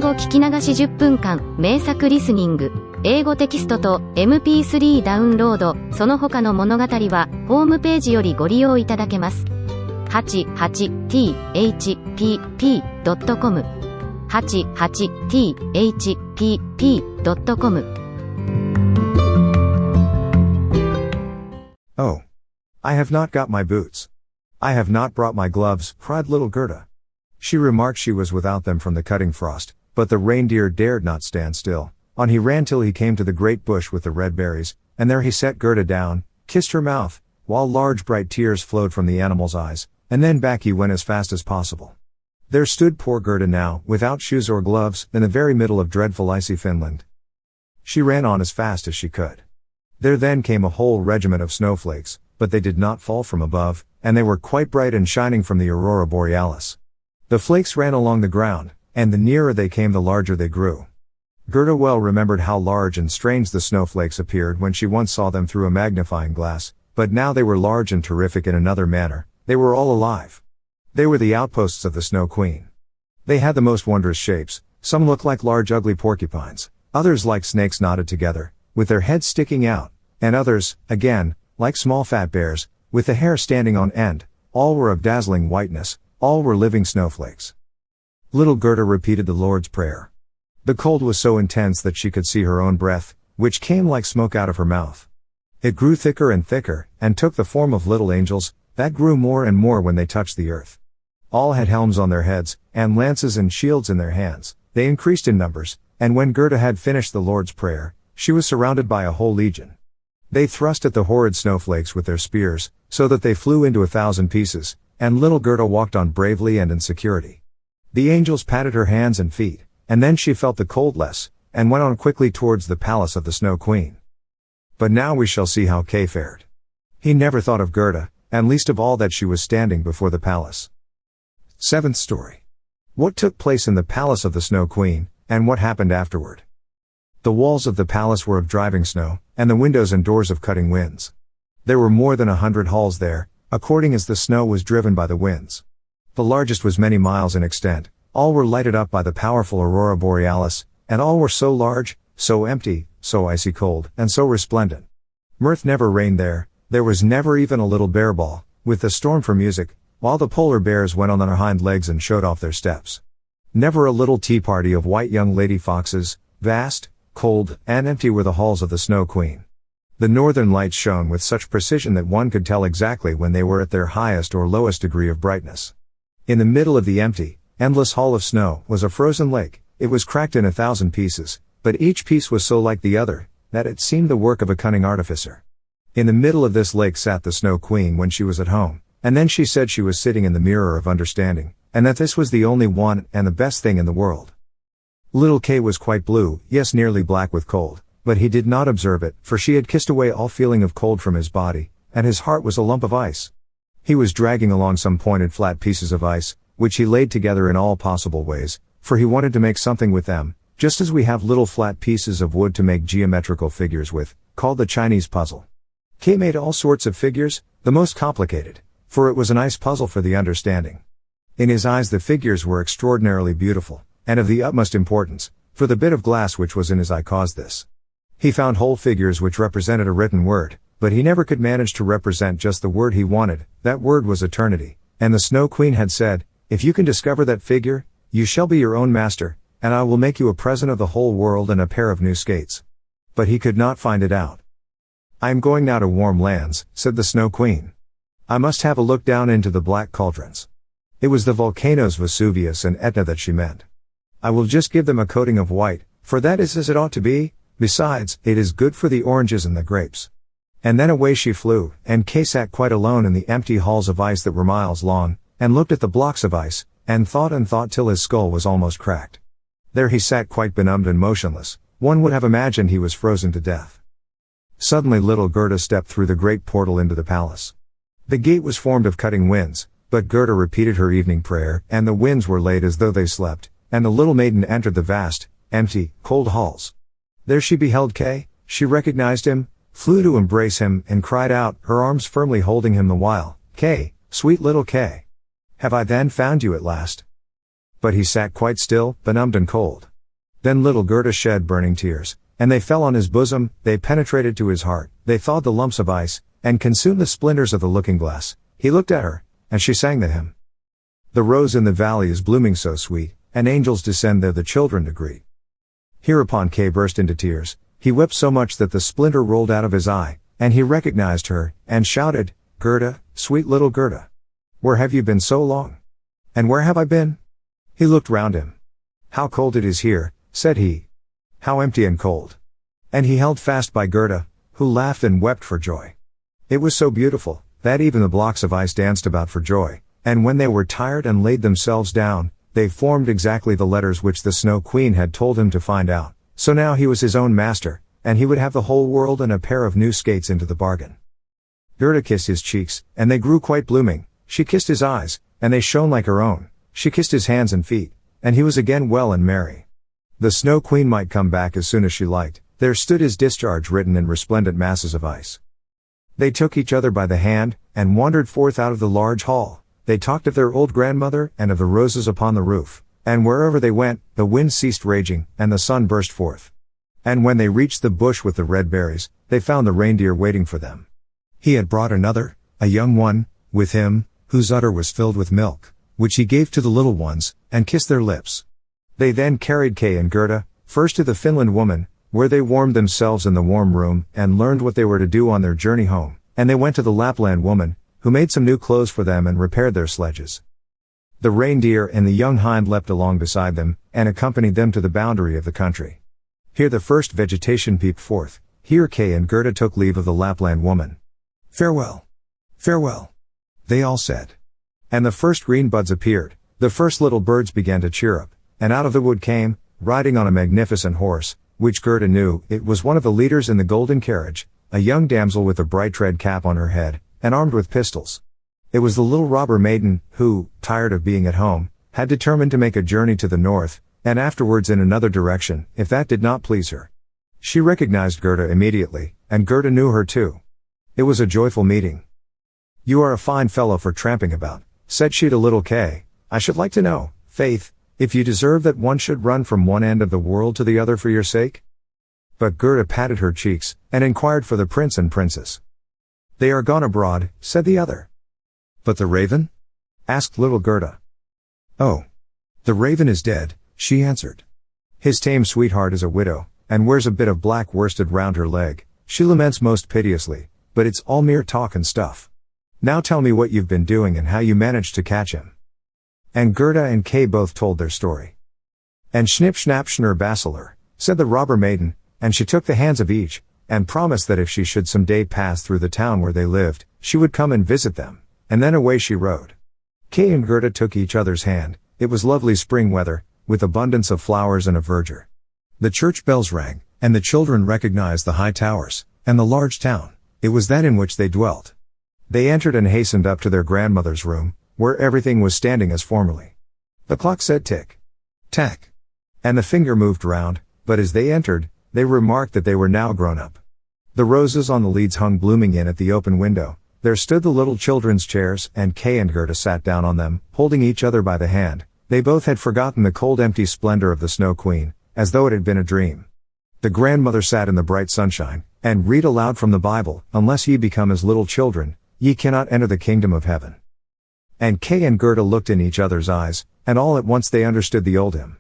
語聞き流し10分間、名作リスニング、英語テキストと MP3 ダウンロード、その他の物語は、ホームページよりご利用いただけます。88thpp.com 88thpp.com Oh. I have not got my boots. I have not brought my gloves, cried little Gerda. She remarked she was without them from the cutting frost, but the reindeer dared not stand still. On he ran till he came to the great bush with the red berries, and there he set Gerda down, kissed her mouth, while large bright tears flowed from the animal's eyes, and then back he went as fast as possible. There stood poor Gerda now, without shoes or gloves, in the very middle of dreadful icy Finland. She ran on as fast as she could. There then came a whole regiment of snowflakes, but they did not fall from above, and they were quite bright and shining from the aurora borealis. The flakes ran along the ground, and the nearer they came the larger they grew. Gerda well remembered how large and strange the snowflakes appeared when she once saw them through a magnifying glass, but now they were large and terrific in another manner. They were all alive. They were the outposts of the Snow Queen. They had the most wondrous shapes. Some looked like large ugly porcupines, others like snakes knotted together, with their heads sticking out, and others, again, like small fat bears, with the hair standing on end. All were of dazzling whiteness, all were living snowflakes. Little Gerda repeated the Lord's Prayer. The cold was so intense that she could see her own breath, which came like smoke out of her mouth. It grew thicker and thicker, and took the form of little angels, that grew more and more when they touched the earth. All had helms on their heads, and lances and shields in their hands. They increased in numbers, and when Gerda had finished the Lord's Prayer, she was surrounded by a whole legion. They thrust at the horrid snowflakes with their spears, so that they flew into 1,000 pieces, and little Gerda walked on bravely and in security. The angels patted her hands and feet, and then she felt the cold less, and went on quickly towards the palace of the Snow Queen. But now we shall see how Kay fared. He never thought of Gerda, and least of all that she was standing before the palace. 7th story. What took place in the palace of the Snow Queen, and what happened afterward. The walls of the palace were of driving snow, and the windows and doors of cutting winds. There were more than 100 halls there, according as the snow was driven by the winds. The largest was many miles in extent, all were lighted up by the powerful aurora borealis, and all were so large, so empty, so icy cold, and so resplendent. Mirth never reigned there was never even a little bear ball, with the storm for music, while the polar bears went on their hind legs and showed off their steps. Never a little tea party of white young lady foxes. Vast, cold, and empty were the halls of the Snow Queen. The northern lights shone with such precision that one could tell exactly when they were at their highest or lowest degree of brightness. In the middle of the empty, endless hall of snow was a frozen lake. It was cracked in 1,000 pieces, but each piece was so like the other, that it seemed the work of a cunning artificer. In the middle of this lake sat the Snow Queen when she was at home, and then she said she was sitting in the mirror of understanding, and that this was the only one and the best thing in the world. Little Kay was quite blue, yes, nearly black with cold, but he did not observe it, for she had kissed away all feeling of cold from his body, and his heart was a lump of ice. He was dragging along some pointed flat pieces of ice, which he laid together in all possible ways, for he wanted to make something with them, just as we have little flat pieces of wood to make geometrical figures with, called the Chinese puzzle. Kay made all sorts of figures, the most complicated, for it was an ice puzzle for the understanding. In his eyes the figures were extraordinarily beautiful, and of the utmost importance, for the bit of glass which was in his eye caused this. He found whole figures which represented a written word, but he never could manage to represent just the word he wanted. That word was eternity, and the Snow Queen had said, "If you can discover that figure, you shall be your own master, and I will make you a present of the whole world and a pair of new skates." But he could not find it out. "I am going now to warm lands," said the Snow Queen. "I must have a look down into the black cauldrons." It was the volcanoes Vesuvius and Etna that she meant. "I will just give them a coating of white, for that is as it ought to be. Besides, it is good for the oranges and the grapes." And then away she flew, and Kay sat quite alone in the empty halls of ice that were miles long, and looked at the blocks of ice, and thought till his skull was almost cracked. There he sat quite benumbed and motionless. One would have imagined he was frozen to death. Suddenly little Gerda stepped through the great portal into the palace. The gate was formed of cutting winds, but Gerda repeated her evening prayer, and the winds were laid as though they slept, and the little maiden entered the vast, empty, cold halls. There she beheld Kay. She recognized him, flew to embrace him, and cried out, her arms firmly holding him the while, "Kay, sweet little Kay! Have I then found you at last?" But he sat quite still, benumbed and cold. Then little Gerda shed burning tears, and they fell on his bosom, they penetrated to his heart, they thawed the lumps of ice, and consumed the splinters of the looking-glass. He looked at her, and she sang the hymn. The rose in the valley is blooming so sweet, and angels descend there the children to greet. Hereupon Kay burst into tears. He wept so much that the splinter rolled out of his eye, and he recognized her, and shouted, "Gerda, sweet little Gerda. Where have you been so long? And where have I been?" He looked round him. "How cold it is here," said he. "How empty and cold." And he held fast by Gerda, who laughed and wept for joy. It was so beautiful, that even the blocks of ice danced about for joy, and when they were tired and laid themselves down, they formed exactly the letters which the Snow Queen had told him to find out, so now he was his own master, and he would have the whole world and a pair of new skates into the bargain. Gerda kissed his cheeks, and they grew quite blooming. She kissed his eyes, and they shone like her own. She kissed his hands and feet, and he was again well and merry. The Snow Queen might come back as soon as she liked. There stood his discharge written in resplendent masses of ice. They took each other by the hand, and wandered forth out of the large hall. They talked of their old grandmother, and of the roses upon the roof, and wherever they went, the wind ceased raging, and the sun burst forth. And when they reached the bush with the red berries, they found the reindeer waiting for them. He had brought another, a young one, with him, whose udder was filled with milk, which he gave to the little ones, and kissed their lips. They then carried Kay and Gerda, first to the Finland woman, where they warmed themselves in the warm room, and learned what they were to do on their journey home, and they went to the Lapland woman, who made some new clothes for them and repaired their sledges. The reindeer and the young hind leapt along beside them, and accompanied them to the boundary of the country. Here the first vegetation peeped forth. Here Kay and Gerda took leave of the Lapland woman. "Farewell. Farewell," they all said. And the first green buds appeared, the first little birds began to chirrup, and out of the wood came, riding on a magnificent horse, which Gerda knew, it was one of the leaders in the golden carriage, a young damsel with a bright red cap on her head, and armed with pistols. It was the little robber maiden, who, tired of being at home, had determined to make a journey to the north, and afterwards in another direction, if that did not please her. She recognized Gerda immediately, and Gerda knew her too. It was a joyful meeting. "You are a fine fellow for tramping about," said she to little Kay. "I should like to know, faith, if you deserve that one should run from one end of the world to the other for your sake?" But Gerda patted her cheeks, and inquired for the prince and princess. "They are gone abroad," said the other. "But the raven?" asked little Gerda. "Oh, the raven is dead," she answered. "His tame sweetheart is a widow, and wears a bit of black worsted round her leg. She laments most piteously, but it's all mere talk and stuff. Now tell me what you've been doing and how you managed to catch him." And Gerda and Kay both told their story. "And Schnipp Schnapp Schnurr Basiler," said the robber maiden, and she took the hands of each, and promised that if she should some day pass through the town where they lived, she would come and visit them, and then away she rode. Kay and Gerda took each other's hand. It was lovely spring weather, with abundance of flowers and of verdure. The church bells rang, and the children recognized the high towers, and the large town. It was that in which they dwelt. They entered and hastened up to their grandmother's room, where everything was standing as formerly. The clock said tick, tack, and the finger moved round, but as they entered, they remarked that they were now grown up. The roses on the leads hung blooming in at the open window. There stood the little children's chairs, and Kay and Gerda sat down on them, holding each other by the hand. They both had forgotten the cold empty splendor of the Snow Queen, as though it had been a dream. The grandmother sat in the bright sunshine, and read aloud from the Bible, "Unless ye become as little children, ye cannot enter the kingdom of heaven." And Kay and Gerda looked in each other's eyes, and all at once they understood the old hymn.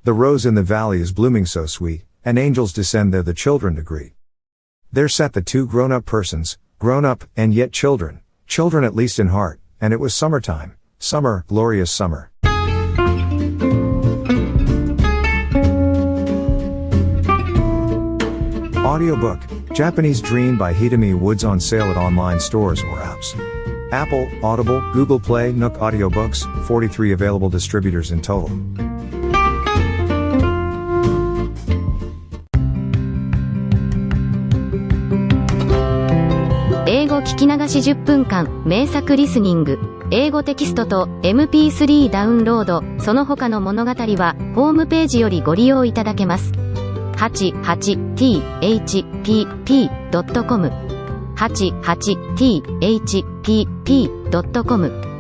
"The rose in the valley is blooming so sweet, and angels descend there the children to greet." There sat the two grown-up persons, grown up, and yet children, children at least in heart, and it was summertime, summer, glorious summer. Audiobook, Japanese Dream by Hitomi Woods, on sale at online stores or apps. Apple, Audible, Google Play, Nook Audiobooks, 43 available distributors in total.英語聞き流し10分間、名作リスニング。英語テキストと MP3 ダウンロード、その他の物語は、ホームページよりご利用いただけます。88thpp.com 88thpp.com